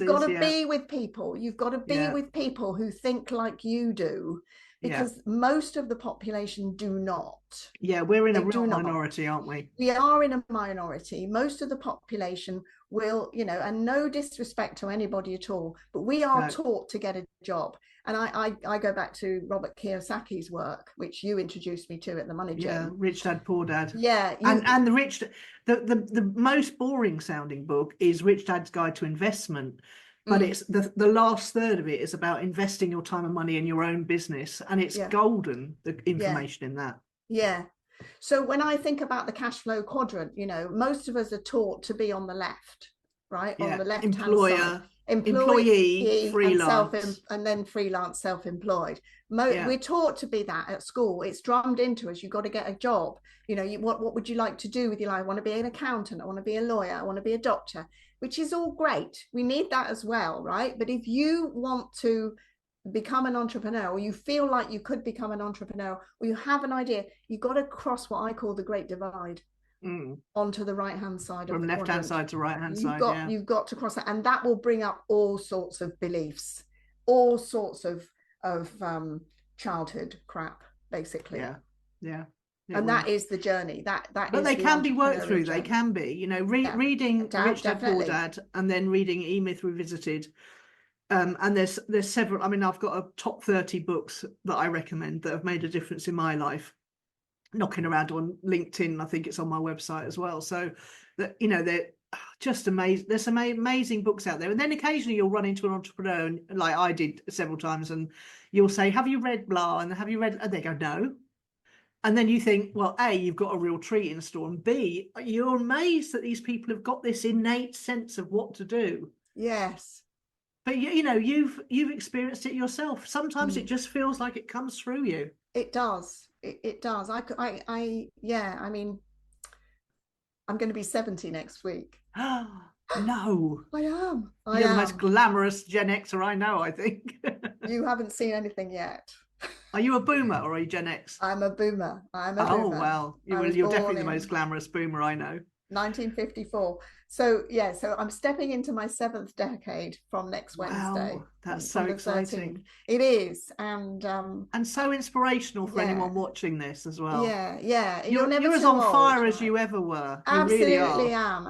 You've got to be with people. You've got to be with people who think like you do, because most of the population do not. Yeah, we're in a real minority, aren't we? We are in a minority. Most of the population will, and no disrespect to anybody at all, but we are taught to get a job. And I go back to Robert Kiyosaki's work, which you introduced me to at the Money Gym. Yeah, Rich Dad Poor Dad. Yeah, and the most boring sounding book is Rich Dad's Guide to Investment, but it's the last third of it is about investing your time and money in your own business, and it's golden, the information in that. Yeah. So when I think about the cash flow quadrant, most of us are taught to be on the left, right? On the left hand side. Employee, freelance, and then freelance, self-employed. We're taught to be that at school. It's drummed into us. You've got to get a job. What would you like to do with your life? I want to be an accountant. I want to be a lawyer. I want to be a doctor, which is all great. We need that as well, right? But if you want to become an entrepreneur, or you feel like you could become an entrepreneur, or you have an idea, you've got to cross what I call the great divide. Onto the right hand side, from left hand side to right hand side. You've got to cross that, and that will bring up all sorts of beliefs, all sorts of childhood crap, basically. And that is the journey. But they can be worked through. They can be, reading Rich Dad Poor Dad, and then reading E-Myth Revisited. And there's several. I mean, I've got a top 30 books that I recommend that have made a difference in my life, knocking around on LinkedIn. I think it's on my website as well. So that, they're just amazing. There's some amazing books out there. And then occasionally you'll run into an entrepreneur, and like I did several times, and you'll say, have you read blah? And have you read? And they go, no. And then you think, well, A, you've got a real treat in store, and B, you're amazed that these people have got this innate sense of what to do. Yes. But you've experienced it yourself. Sometimes it just feels like it comes through you. It does. It does. I mean, I'm going to be 70 next week. No. I am. You're the most glamorous Gen Xer I know, I think. You haven't seen anything yet. Are you a boomer or are you Gen X? I'm a boomer. Boomer. Oh, well, you're definitely the most glamorous boomer I know. 1954. So I'm stepping into my 7th decade from next Wednesday. Wow, that's so exciting. It is, and so inspirational for anyone watching this as well. Yeah. You're as on fire as you ever were. Absolutely you really are. Am.